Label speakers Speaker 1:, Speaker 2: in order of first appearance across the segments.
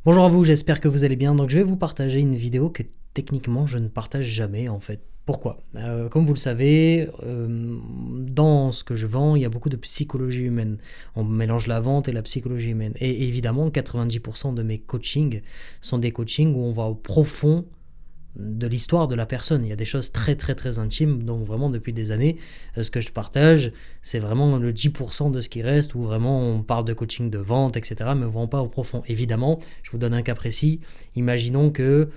Speaker 1: Bonjour à vous, j'espère que vous allez bien. Donc je vais vous partager une vidéo que techniquement je ne partage jamais en fait. Pourquoi? Comme vous le savez, dans ce que je vends, il y a beaucoup de psychologie humaine. On mélange la vente et la psychologie humaine. Et évidemment, 90% de mes coachings sont des coachings où on va au profond de l'histoire de la personne. Il y a des choses très très très intimes, donc vraiment depuis des années, ce que je partage, c'est vraiment le 10% de ce qui reste, où vraiment on parle de coaching de vente, etc., mais on ne va pas au profond. Évidemment, je vous donne un cas précis, imaginons que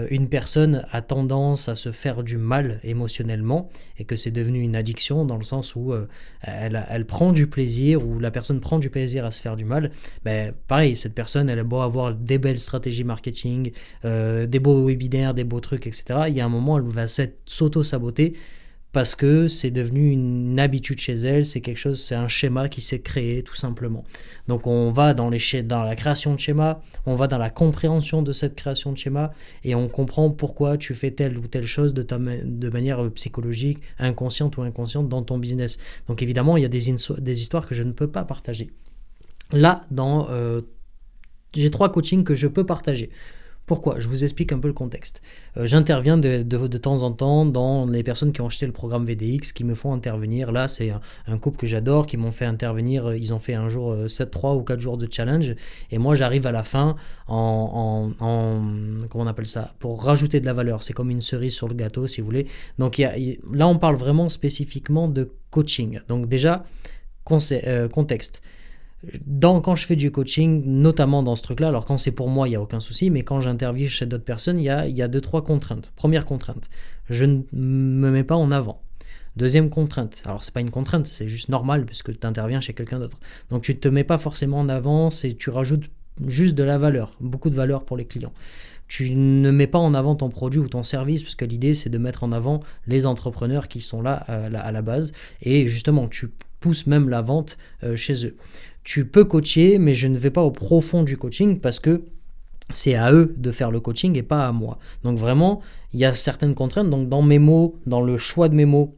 Speaker 1: une personne a tendance à se faire du mal émotionnellement, et que c'est devenu une addiction, dans le sens où elle prend du plaisir, ou la personne prend du plaisir à se faire du mal. Ben, pareil, cette personne, elle a beau avoir des belles stratégies marketing, des beaux webinaires, des beaux trucs, etc. Il y a un moment, elle va s'auto-saboter parce que c'est devenu une habitude chez elle, c'est quelque chose, c'est un schéma qui s'est créé tout simplement. Donc on va dans la création de schéma, on va dans la compréhension de cette création de schéma et on comprend pourquoi tu fais telle ou telle chose de manière psychologique, inconsciente ou inconsciente dans ton business. Donc évidemment, il y a des histoires que je ne peux pas partager. Là, j'ai 3 coachings que je peux partager. Pourquoi? Je vous explique un peu le contexte. J'interviens de temps en temps dans les personnes qui ont acheté le programme VDX, qui me font intervenir. Là, c'est un couple que j'adore, qui m'ont fait intervenir. Ils ont fait un jour 3 ou 4 jours de challenge. Et moi, j'arrive à la fin comment on appelle ça? Pour rajouter de la valeur. C'est comme une cerise sur le gâteau, si vous voulez. Donc là, on parle vraiment spécifiquement de coaching. Donc déjà, contexte. Quand je fais du coaching, notamment dans ce truc-là, alors quand c'est pour moi, il n'y a aucun souci, mais quand j'interviewe chez d'autres personnes, il y a 2-3 contraintes. Première contrainte, je ne me mets pas en avant. Deuxième contrainte, alors c'est pas une contrainte, c'est juste normal puisque tu interviens chez quelqu'un d'autre. Donc tu ne te mets pas forcément en avant, tu rajoutes juste de la valeur, beaucoup de valeur pour les clients. Tu ne mets pas en avant ton produit ou ton service, parce que l'idée c'est de mettre en avant les entrepreneurs qui sont là à la base, et justement tu pousses même la vente chez eux. Tu peux coacher, mais je ne vais pas au profond du coaching parce que c'est à eux de faire le coaching et pas à moi. Donc vraiment, il y a certaines contraintes. Donc dans mes mots, dans le choix de mes mots,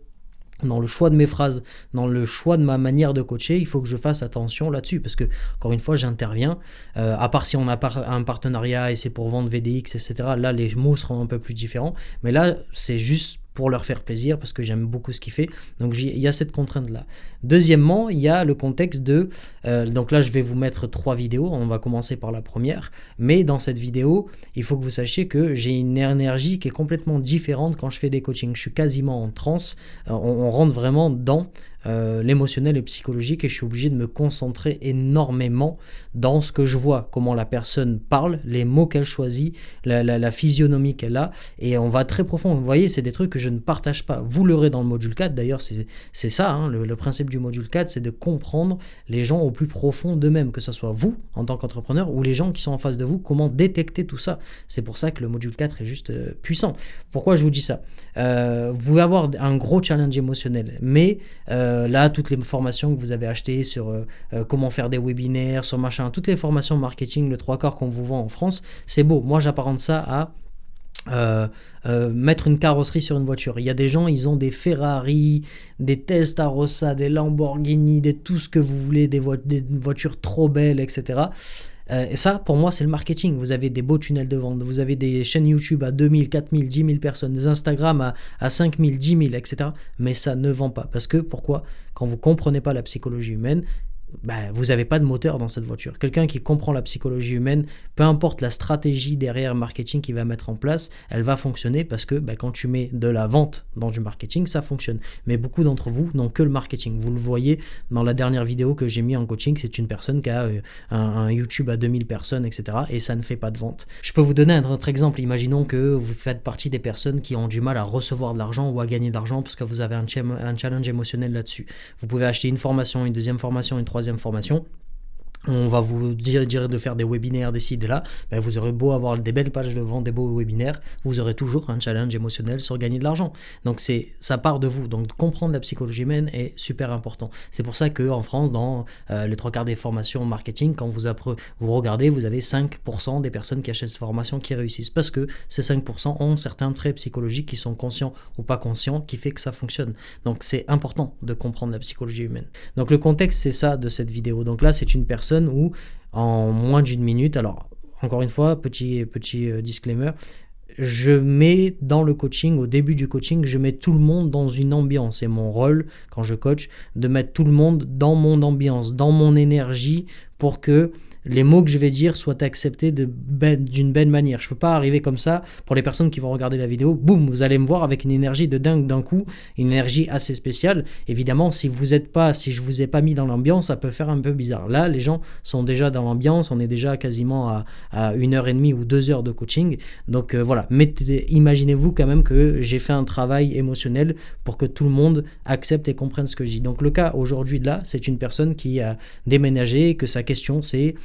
Speaker 1: dans le choix de mes phrases, dans le choix de ma manière de coacher, il faut que je fasse attention là-dessus parce que, encore une fois, j'interviens. À part si on a un partenariat et c'est pour vendre VDX, etc., là, les mots seront un peu plus différents. Mais là, c'est juste pour leur faire plaisir parce que j'aime beaucoup ce qu'il fait. Donc il y a cette contrainte-là. Deuxièmement, il y a le contexte de... donc là, je vais vous mettre 3 vidéos. On va commencer par la première. Mais dans cette vidéo, il faut que vous sachiez que j'ai une énergie qui est complètement différente quand je fais des coachings. Je suis quasiment en transe. On rentre vraiment dans l'émotionnel et psychologique et je suis obligé de me concentrer énormément dans ce que je vois, comment la personne parle, les mots qu'elle choisit, la physionomie qu'elle a, et on va très profond. Vous voyez, c'est des trucs que je ne partage pas. Vous l'aurez dans le module 4, d'ailleurs c'est ça, hein, le principe du module 4, c'est de comprendre les gens au plus profond d'eux-mêmes, que ce soit vous en tant qu'entrepreneur ou les gens qui sont en face de vous, comment détecter tout ça. C'est pour ça que le module 4 est juste puissant. Pourquoi je vous dis ça? Vous pouvez avoir un gros challenge émotionnel, mais là, toutes les formations que vous avez achetées sur comment faire des webinaires, sur machin, toutes les formations marketing, le 3/4 qu'on vous vend en France, c'est beau. Moi, j'apparente ça à mettre une carrosserie sur une voiture. Il y a des gens, ils ont des Ferrari, des Testarossa, des Lamborghini, tout ce que vous voulez, des voitures trop belles, etc. Et ça, pour moi, c'est le marketing. Vous avez des beaux tunnels de vente, vous avez des chaînes YouTube à 2000, 4000, 10 000 personnes, des Instagram à 5000, 10 000, etc. Mais ça ne vend pas. Parce que, pourquoi? Quand vous ne comprenez pas la psychologie humaine, vous n'avez pas de moteur dans cette voiture. Quelqu'un qui comprend la psychologie humaine, peu importe la stratégie derrière marketing qu'il va mettre en place, elle va fonctionner parce que quand tu mets de la vente dans du marketing, ça fonctionne. Mais beaucoup d'entre vous n'ont que le marketing. Vous le voyez dans la dernière vidéo que j'ai mis en coaching, c'est une personne qui a un YouTube à 2000 personnes, etc. Et ça ne fait pas de vente. Je peux vous donner un autre exemple. Imaginons que vous faites partie des personnes qui ont du mal à recevoir de l'argent ou à gagner de l'argent parce que vous avez un challenge émotionnel là-dessus. Vous pouvez acheter une formation, une deuxième formation, une troisième formation. On va vous dire de faire des webinaires, des sites là, vous aurez beau avoir des belles pages de vente, des beaux webinaires, vous aurez toujours un challenge émotionnel sur gagner de l'argent. Donc ça part de vous. Donc comprendre la psychologie humaine est super important. C'est pour ça qu'en France, dans les 3/4 des formations marketing, quand vous regardez, vous avez 5% des personnes qui achètent cette formation qui réussissent. Parce que ces 5% ont certains traits psychologiques qui sont conscients ou pas conscients, qui fait que ça fonctionne. Donc c'est important de comprendre la psychologie humaine. Donc le contexte, c'est ça de cette vidéo. Donc là, c'est une personne où en moins d'une minute, alors encore une fois, petit disclaimer, je mets dans le coaching, au début du coaching, je mets tout le monde dans une ambiance. C'est mon rôle, quand je coach, de mettre tout le monde dans mon ambiance, dans mon énergie, pour que les mots que je vais dire soient acceptés d'une belle manière. Je ne peux pas arriver comme ça, pour les personnes qui vont regarder la vidéo, boum, vous allez me voir avec une énergie de dingue d'un coup, une énergie assez spéciale. Évidemment, si je vous ai pas mis dans l'ambiance, ça peut faire un peu bizarre. Là, les gens sont déjà dans l'ambiance, on est déjà quasiment à 1 heure et demie ou 2 heures de coaching. Donc voilà, imaginez-vous quand même que j'ai fait un travail émotionnel pour que tout le monde accepte et comprenne ce que je dis. Donc le cas aujourd'hui là, c'est une personne qui a déménagé, que sa question c'est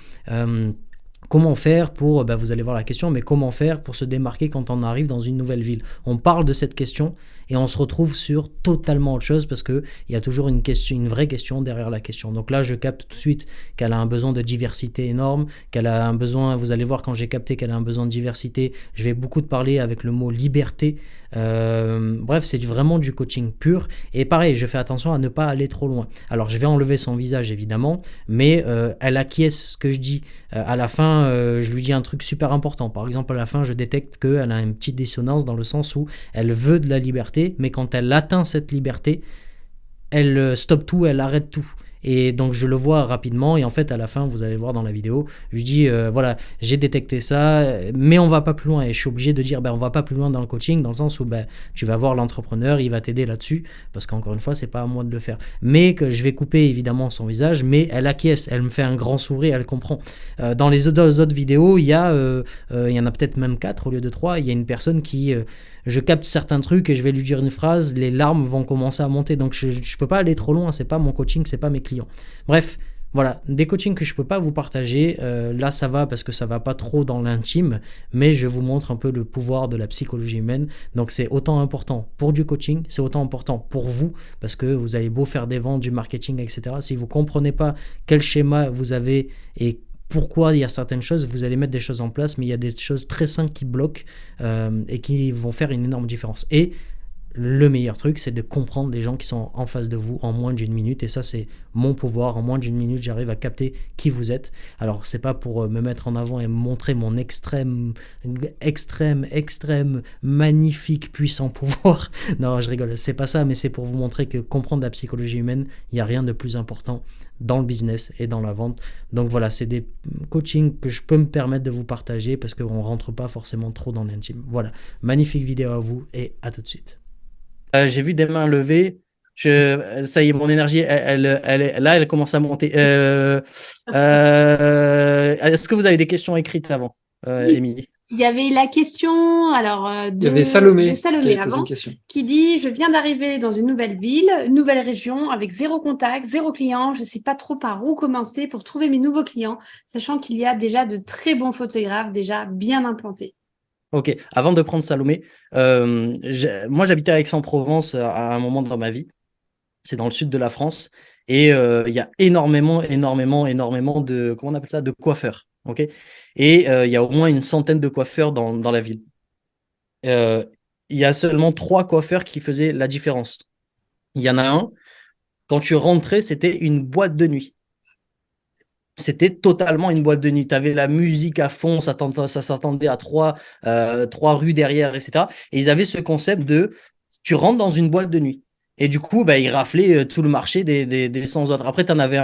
Speaker 1: comment faire pour, vous allez voir la question, mais comment faire pour se démarquer quand on arrive dans une nouvelle ville. On parle de cette question et on se retrouve sur totalement autre chose parce qu'il y a toujours une vraie question derrière la question. Donc là, je capte tout de suite qu'elle a un besoin de diversité énorme, qu'elle a un besoin, vous allez voir quand j'ai capté qu'elle a un besoin de diversité, je vais beaucoup de parler avec le mot liberté. Bref, c'est vraiment du coaching pur. Et pareil, je fais attention à ne pas aller trop loin. Alors, je vais enlever son visage évidemment, mais elle acquiesce ce que je dis. À la fin, je lui dis un truc super important. Par exemple, à la fin, je détecte qu'elle a une petite dissonance dans le sens où elle veut de la liberté, mais quand elle atteint cette liberté, elle stoppe tout, elle arrête tout. Et donc je le vois rapidement et en fait à la fin vous allez voir dans la vidéo, je dis voilà, j'ai détecté ça, mais on va pas plus loin et je suis obligé de dire on va pas plus loin dans le coaching dans le sens où tu vas voir l'entrepreneur, il va t'aider là-dessus parce qu'encore une fois c'est pas à moi de le faire, mais que je vais couper évidemment son visage, mais elle acquiesce, elle me fait un grand sourire, elle comprend. Dans les autres vidéos il y en a peut-être même 4 au lieu de 3, il y a une personne qui je capte certains trucs et je vais lui dire une phrase, les larmes vont commencer à monter. Donc je peux pas aller trop loin, c'est pas mon coaching, c'est pas mes clients. Bref, voilà, des coachings que je peux pas vous partager. Là, ça va parce que ça va pas trop dans l'intime, mais je vous montre un peu le pouvoir de la psychologie humaine. Donc c'est autant important pour du coaching, c'est autant important pour vous parce que vous avez beau faire des ventes, du marketing, etc. Si vous comprenez pas quel schéma vous avez et pourquoi il y a certaines choses, vous allez mettre des choses en place, mais il y a des choses très simples qui bloquent et qui vont faire une énorme différence. Et le meilleur truc, c'est de comprendre les gens qui sont en face de vous en moins d'une minute. Et ça, c'est mon pouvoir. En moins d'une minute, j'arrive à capter qui vous êtes. Alors, c'est pas pour me mettre en avant et montrer mon extrême, magnifique, puissant pouvoir. Non, je rigole. C'est pas ça, mais c'est pour vous montrer que comprendre la psychologie humaine, il n'y a rien de plus important dans le business et dans la vente. Donc voilà, c'est des coachings que je peux me permettre de vous partager parce qu'on rentre pas forcément trop dans l'intime. Voilà, magnifique vidéo à vous et à tout de suite. J'ai vu des mains levées. Ça y est, mon énergie, là, elle commence à monter. Est-ce que vous avez des questions écrites avant,
Speaker 2: Oui.
Speaker 1: Émilie?
Speaker 2: Il y avait la question
Speaker 3: Il y avait Salomé
Speaker 2: de
Speaker 3: qui avait
Speaker 2: Salomé
Speaker 3: posé
Speaker 2: avant,
Speaker 3: une question.
Speaker 2: qui dit: Je viens d'arriver dans une nouvelle ville, une nouvelle région, avec zéro contact, zéro client. Je ne sais pas trop par où commencer pour trouver mes nouveaux clients, sachant qu'il y a déjà de très bons photographes déjà bien implantés.
Speaker 1: Ok, avant de prendre Salomé, moi j'habitais à Aix-en-Provence à un moment dans ma vie. C'est dans le sud de la France. Et il y a énormément de, comment on appelle ça, de coiffeurs. Ok. Et il y a au moins une centaine de coiffeurs dans la ville. Euh, il y a seulement 3 coiffeurs qui faisaient la différence. Il y en a un, quand tu rentrais, c'était une boîte de nuit. C'était totalement une boîte de nuit. Tu avais la musique à fond, ça s'attendait à trois rues derrière, etc. Et ils avaient ce concept de tu rentres dans une boîte de nuit. Et du coup, ils raflaient tout le marché des 100 autres. Après, tu en avais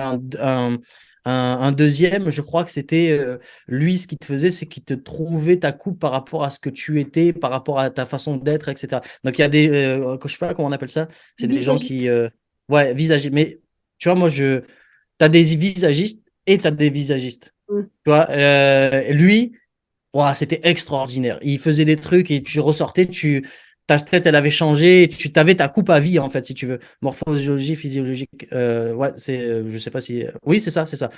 Speaker 1: un deuxième, je crois que c'était lui, ce qu'il te faisait, c'est qu'il te trouvait ta coupe par rapport à ce que tu étais, par rapport à ta façon d'être, etc. Donc, il y a je sais pas comment on appelle ça, c'est des gens
Speaker 2: Visagiste.
Speaker 1: qui. Ouais, visagistes. Mais tu vois, tu as des visagistes et tu as des visagistes.
Speaker 2: Mm.
Speaker 1: Tu vois, lui, ouah, c'était extraordinaire. Il faisait des trucs et tu ressortais, ta tête, elle avait changé, tu avais ta coupe à vie, en fait, si tu veux. Morphologie, physiologique. Ouais, je sais pas si. Oui, c'est ça, c'est ça.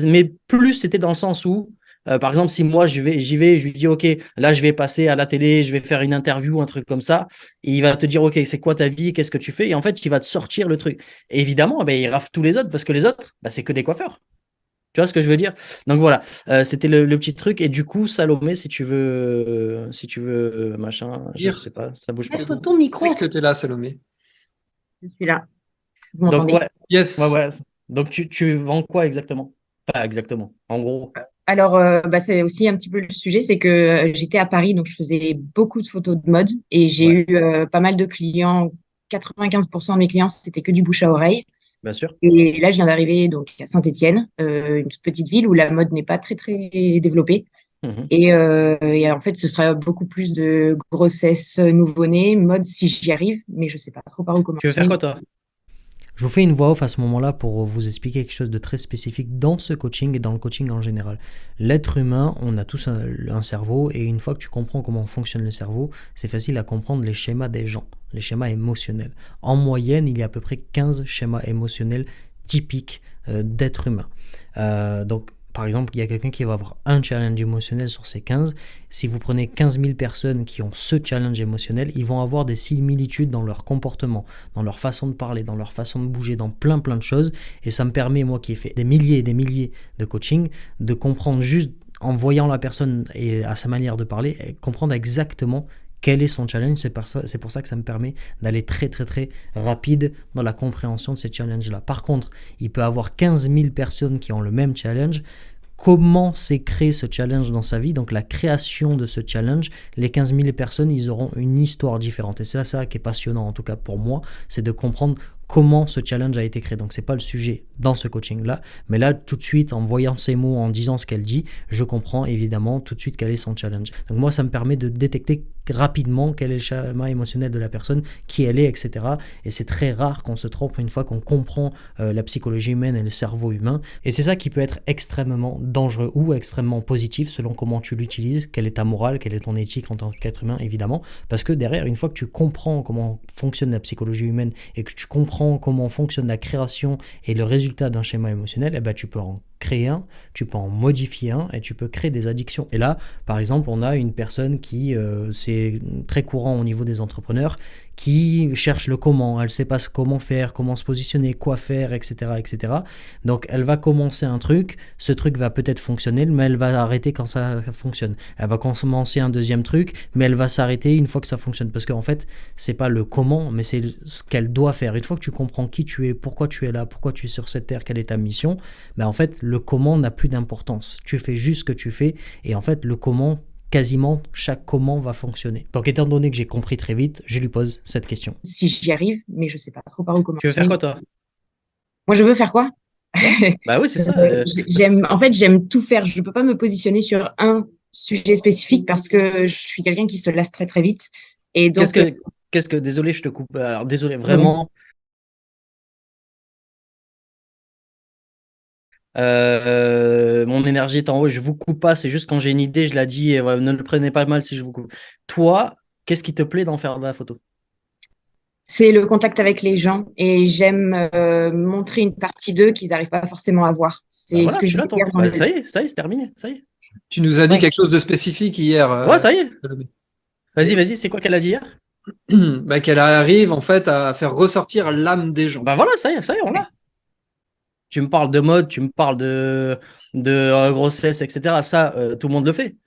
Speaker 1: Mais plus c'était dans le sens où, par exemple, si moi j'y vais, je lui dis, OK, là, je vais passer à la télé, je vais faire une interview, un truc comme ça. Et il va te dire, OK, c'est quoi ta vie, qu'est-ce que tu fais? Et en fait, il va te sortir le truc. Et évidemment, il rafle tous les autres parce que les autres, c'est que des coiffeurs. Tu vois ce que je veux dire? Donc voilà, c'était le petit truc. Et du coup, Salomé, si tu veux, machin, je
Speaker 3: Dire,
Speaker 1: sais pas, ça bouge pas.
Speaker 2: Peut-être ton micro.
Speaker 3: est-ce que tu es là, Salomé?
Speaker 4: Je suis là. Vous
Speaker 1: Donc
Speaker 4: m'entendez?
Speaker 1: ouais,
Speaker 3: Yes.
Speaker 1: ouais. Donc tu vends quoi exactement? Pas exactement, en gros.
Speaker 4: Alors, c'est aussi un petit peu le sujet, c'est que j'étais à Paris, donc je faisais beaucoup de photos de mode et j'ai
Speaker 1: Ouais,
Speaker 4: eu pas mal de clients. 95% de mes clients, c'était que du bouche à oreille.
Speaker 1: bien sûr.
Speaker 4: Et là, je viens d'arriver donc à Saint-Étienne, une toute petite ville où la mode n'est pas très très développée.
Speaker 1: Mhm.
Speaker 4: Et en fait, ce sera beaucoup plus de grossesse, nouveau-né, mode si j'y arrive, mais je sais pas trop par où
Speaker 1: Tu veux faire
Speaker 4: commencer.
Speaker 1: quoi, toi? Je vous fais une voix off à ce moment-là pour vous expliquer quelque chose de très spécifique dans ce coaching et dans le coaching en général. L'être humain, on a tous un cerveau et une fois que tu comprends comment fonctionne le cerveau, c'est facile à comprendre les schémas des gens, les schémas émotionnels. En moyenne, il y a à peu près 15 schémas émotionnels typiques d'être humain. Donc, par exemple, il y a quelqu'un qui va avoir un challenge émotionnel sur ces 15. Si vous prenez 15 000 personnes qui ont ce challenge émotionnel, ils vont avoir des similitudes dans leur comportement, dans leur façon de parler, dans leur façon de bouger, dans plein de choses. Et ça me permet, moi qui ai fait des milliers et des milliers de coaching, de comprendre juste en voyant la personne et à sa manière de parler, comprendre exactement quel est son challenge. C'est pour ça que ça me permet d'aller très rapide dans la compréhension de ces challenges-là. Par contre, il peut y avoir 15 000 personnes qui ont le même challenge. Comment s'est créé ce challenge dans sa vie, donc la création de ce challenge, les 15 000 personnes, ils auront une histoire différente. Et c'est ça qui est passionnant, en tout cas pour moi, c'est de comprendre comment ce challenge a été créé. Donc c'est pas le sujet dans ce coaching-là, mais là, tout de suite, en voyant ces mots, en disant ce qu'elle dit, je comprends évidemment tout de suite quel est son challenge. Donc moi, ça me permet de détecter rapidement quel est le schéma émotionnel de la personne, qui elle est, etc. Et c'est très rare qu'on se trompe une fois qu'on comprend la psychologie humaine et le cerveau humain. Et c'est ça qui peut être extrêmement dangereux ou extrêmement positif selon comment tu l'utilises, quelle est ta morale, quelle est ton éthique en tant qu'être humain, évidemment. Parce que derrière, une fois que tu comprends comment fonctionne la psychologie humaine et que tu comprends comment fonctionne la création et le résultat d'un schéma émotionnel, eh ben, tu peux en créer un, tu peux en modifier un et tu peux créer des addictions. Et là, par exemple, on a une personne qui, c'est très courant au niveau des entrepreneurs, qui cherche le comment, elle ne sait pas comment faire, comment se positionner, quoi faire, etc., etc. Donc elle va commencer un truc, ce truc va peut-être fonctionner, mais elle va arrêter quand ça fonctionne. Elle va commencer un deuxième truc, mais elle va s'arrêter une fois que ça fonctionne. Parce qu'en fait, c'est pas le comment, mais c'est ce qu'elle doit faire. Une fois que tu comprends qui tu es, pourquoi tu es là, pourquoi tu es sur cette terre, quelle est ta mission, ben en fait, le comment n'a plus d'importance. Tu fais juste ce que tu fais, et en fait, le comment, quasiment chaque comment va fonctionner. Donc étant donné que j'ai compris très vite, je lui pose cette question.
Speaker 4: Si j'y arrive, mais je sais pas trop par où
Speaker 1: Tu veux faire
Speaker 4: commencer.
Speaker 1: quoi, toi?
Speaker 4: Moi, je veux faire quoi?
Speaker 1: Ouais, bah oui, c'est ça.
Speaker 4: J'aime tout faire. Je peux pas me positionner sur un sujet spécifique parce que je suis quelqu'un qui se lasse très très vite. Et
Speaker 1: Qu'est-ce
Speaker 4: donc,
Speaker 1: que, désolé, je te coupe. Alors, désolé,
Speaker 4: pardon.
Speaker 1: vraiment. Mon énergie est en haut, je vous coupe pas. C'est juste quand j'ai une idée, je la dis. Et voilà, ne le prenez pas mal si je vous coupe. Toi, qu'est-ce qui te plaît d'en faire de la photo?
Speaker 4: C'est le contact avec les gens et j'aime montrer une partie d'eux qu'ils n'arrivent pas forcément à voir.
Speaker 1: Bah
Speaker 4: C'est ce
Speaker 1: voilà,
Speaker 4: que je
Speaker 1: tu
Speaker 4: veux
Speaker 1: l'as, toi.
Speaker 4: dire dans
Speaker 1: Bah
Speaker 4: le...
Speaker 1: ça y est, c'est terminé. Ça y est.
Speaker 3: Tu nous as dit
Speaker 4: Ouais.
Speaker 3: quelque chose de spécifique hier,
Speaker 1: Ouais, ça y est.
Speaker 3: Salomé.
Speaker 1: Vas-y, c'est quoi qu'elle a dit hier?
Speaker 3: Bah, qu'elle arrive en fait à faire ressortir l'âme des gens.
Speaker 1: Bah voilà, ça y est, on l'a. Tu me parles de mode, tu me parles de grossesse, etc. Ça, tout le monde le fait.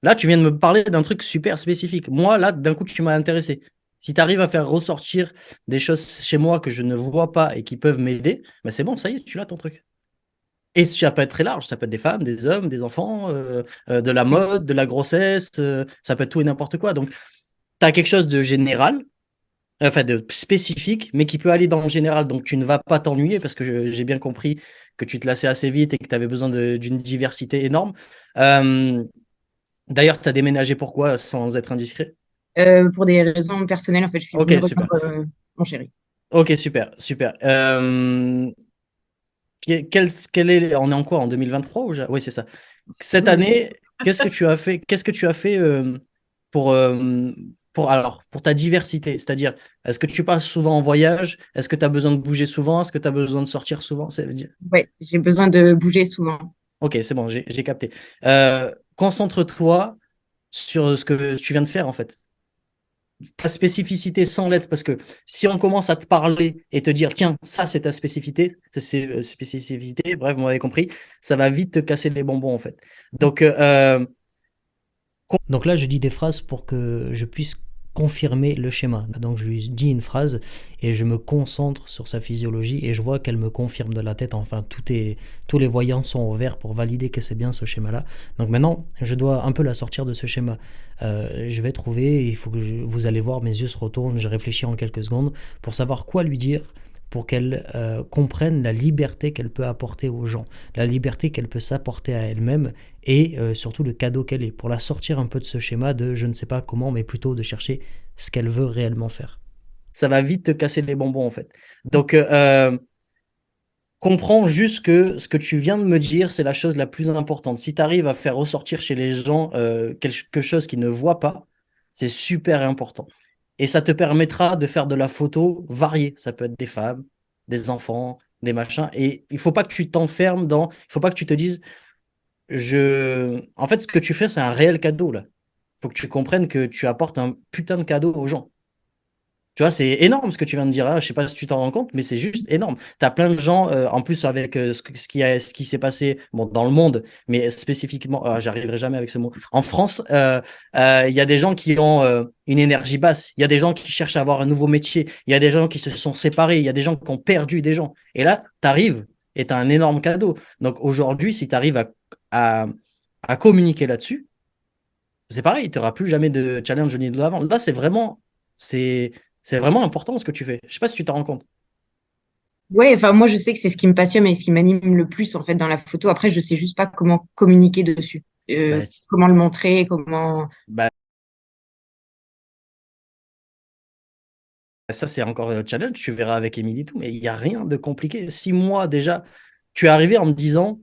Speaker 1: Là, tu viens de me parler d'un truc super spécifique. Moi, là, d'un coup, tu m'as intéressé. Si tu arrives à faire ressortir des choses chez moi que je ne vois pas et qui peuvent m'aider, bah c'est bon, ça y est, tu l'as ton truc. Et ça peut être très large, ça peut être des femmes, des hommes, des enfants, de la mode, de la grossesse, ça peut être tout et n'importe quoi. Donc, tu as quelque chose de général, enfin de spécifique, mais qui peut aller dans le général. Donc, tu ne vas pas t'ennuyer parce que j'ai bien compris que tu te lassais assez vite et que tu avais besoin d'une diversité énorme. Euh, D'ailleurs, tu as déménagé pourquoi sans être indiscret?
Speaker 4: Pour des raisons personnelles, en fait, je suis
Speaker 1: Ok,
Speaker 4: venue
Speaker 1: super.
Speaker 4: rejoindre mon chéri.
Speaker 1: Ok, super, super. Quel est, on est en quoi, en 2023 ou oui, c'est ça. Cette
Speaker 4: Oui.
Speaker 1: année, qu'est-ce que tu as fait pour, alors, pour ta diversité? C'est-à-dire, est-ce que tu passes souvent en voyage? Est-ce que tu as besoin de bouger souvent? Est-ce que tu as besoin de sortir souvent?
Speaker 4: Ouais, j'ai besoin de bouger souvent.
Speaker 1: Ok, c'est bon, j'ai capté. Concentre-toi sur ce que tu viens de faire, en fait. Ta spécificité sans l'être, parce que si on commence à te parler et te dire, tiens, ça c'est ta spécificité, bref, vous m'avez compris, ça va vite te casser les bonbons en fait. Donc là, je dis des phrases pour que je puisse confirmer le schéma. Donc je lui dis une phrase et je me concentre sur sa physiologie et je vois qu'elle me confirme de la tête. Enfin, tous les voyants sont au vert pour valider que c'est bien ce schéma-là. Donc maintenant, je dois un peu la sortir de ce schéma. Je vais trouver, il faut que vous allez voir, mes yeux se retournent, je réfléchis en quelques secondes pour savoir quoi lui dire pour qu'elle comprenne la liberté qu'elle peut apporter aux gens, la liberté qu'elle peut s'apporter à elle-même et surtout le cadeau qu'elle est, pour la sortir un peu de ce schéma de je ne sais pas comment, mais plutôt de chercher ce qu'elle veut réellement faire. Ça va vite te casser les bonbons en fait. Donc comprends juste que ce que tu viens de me dire, c'est la chose la plus importante. Si tu arrives à faire ressortir chez les gens quelque chose qu'ils ne voient pas, c'est super important. Et ça te permettra de faire de la photo variée. Ça peut être des femmes, des enfants, des machins. Et il faut pas que tu t'enfermes dans... Il faut pas que tu te dises... En fait, ce que tu fais, c'est un réel cadeau, là. Il faut que tu comprennes que tu apportes un putain de cadeau aux gens. Tu vois, c'est énorme ce que tu viens de dire là. Je sais pas si tu t'en rends compte, mais c'est juste énorme. Tu as plein de gens, en plus avec ce qui s'est passé bon, dans le monde, mais spécifiquement, j'arriverai jamais avec ce mot. En France, il y a des gens qui ont une énergie basse. Il y a des gens qui cherchent à avoir un nouveau métier. Il y a des gens qui se sont séparés. Il y a des gens qui ont perdu des gens. Et là, tu arrives et tu as un énorme cadeau. Donc aujourd'hui, si tu arrives à communiquer là-dessus, c'est pareil, tu n'auras plus jamais de challenge au niveau de l'avant. Là, c'est c'est vraiment important ce que tu fais. Je sais pas si tu t'en rends compte.
Speaker 4: Ouais, enfin, moi, je sais que c'est ce qui me passionne et ce qui m'anime le plus, en fait, dans la photo. Après, je sais juste pas comment communiquer dessus.
Speaker 1: Bah,
Speaker 4: Comment le montrer, comment...
Speaker 1: bah, ça, c'est encore un challenge. Tu verras avec Émilie et tout, mais il n'y a rien de compliqué. 6 mois déjà, tu es arrivé en me disant,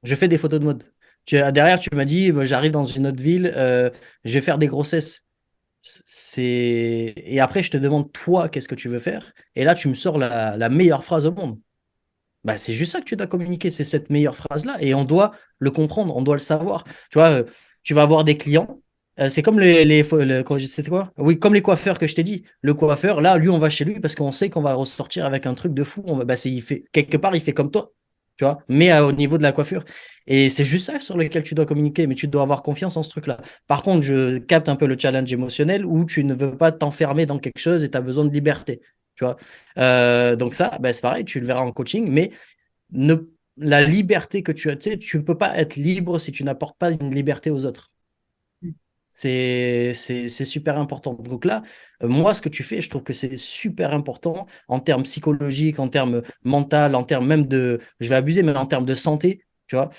Speaker 1: je fais des photos de mode. Derrière, tu m'as dit, bah, j'arrive dans une autre ville, je vais faire des grossesses. Et après, je te demande, toi, qu'est-ce que tu veux faire? Et là, tu me sors la meilleure phrase au monde. Bah, c'est juste ça que tu dois communiquer, c'est cette meilleure phrase-là. Et on doit le comprendre, on doit le savoir. Tu vois, tu vas avoir des clients. C'est comme c'était quoi? Oui, comme les coiffeurs que je t'ai dit. Le coiffeur, là, lui, on va chez lui parce qu'on sait qu'on va ressortir avec un truc de fou. Il fait, quelque part, il fait comme toi, tu vois, mais au niveau de la coiffure. Et c'est juste ça sur lequel tu dois communiquer, mais tu dois avoir confiance en ce truc-là. Par contre, je capte un peu le challenge émotionnel où tu ne veux pas t'enfermer dans quelque chose et tu as besoin de liberté. Tu vois. Donc ça, ben, c'est pareil, tu le verras en coaching, mais ne, la liberté que tu as, tu sais, tu ne peux pas être libre si tu n'apportes pas une liberté aux autres. C'est super important. Donc là, moi, ce que tu fais, je trouve que c'est super important en termes psychologiques, en termes mental, en termes même de, je vais abuser, mais en termes de santé, tu vois.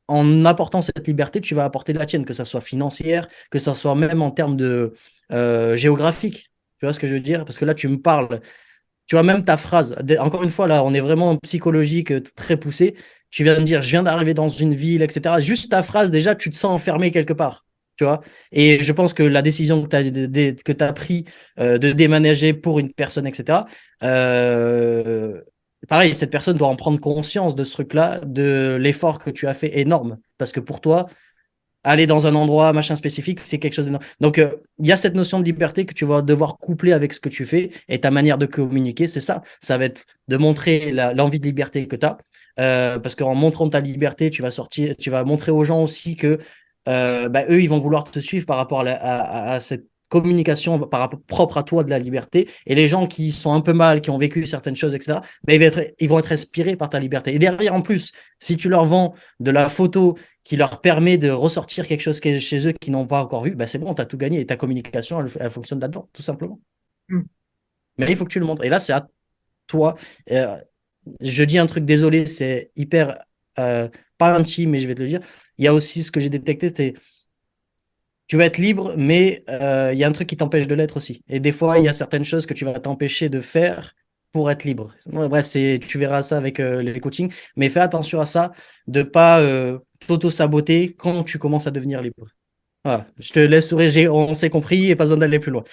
Speaker 1: En apportant cette liberté, tu vas apporter de la tienne, que ça soit financière, que ça soit même en termes de géographique. Tu vois ce que je veux dire? Parce que là, tu me parles. Tu vois, même ta phrase, encore une fois, là, on est vraiment psychologique, très poussé. Tu viens de dire, je viens d'arriver dans une ville, etc. Juste ta phrase, déjà, tu te sens enfermé quelque part. Tu vois. Et je pense que la décision que tu as pris de déménager pour une personne, etc., pareil, cette personne doit en prendre conscience de ce truc-là, de l'effort que tu as fait énorme. Parce que pour toi, aller dans un endroit, machin spécifique, c'est quelque chose d'énorme. Donc, il y a cette notion de liberté que tu vas devoir coupler avec ce que tu fais et ta manière de communiquer, c'est ça. Ça va être de montrer l'envie de liberté que tu as. Parce qu'en montrant ta liberté, tu vas montrer aux gens aussi que bah, eux, ils vont vouloir te suivre par rapport à cette communication par rapport, propre à toi de la liberté. Et les gens qui sont un peu mal, qui ont vécu certaines choses, etc., bah, ils vont être inspirés par ta liberté. Et derrière, en plus, si tu leur vends de la photo qui leur permet de ressortir quelque chose qui est chez eux qu'ils n'ont pas encore vu, bah c'est bon, tu as tout gagné et ta communication, elle fonctionne là-dedans, tout simplement.
Speaker 4: Mm.
Speaker 1: Mais il faut que tu le montres. Et là, c'est à toi. Euh, je dis un truc, désolé, c'est hyper pas intime, mais je vais te le dire. Il y a aussi ce que j'ai détecté, c'est tu vas être libre, mais il y a un truc qui t'empêche de l'être aussi. Et des fois, il y a certaines choses que tu vas t'empêcher de faire pour être libre. Ouais, bref, tu verras ça avec les coachings, mais fais attention à ça, de pas t'auto-saboter quand tu commences à devenir libre. Voilà, je te laisse sourire, on s'est compris et pas besoin d'aller plus loin.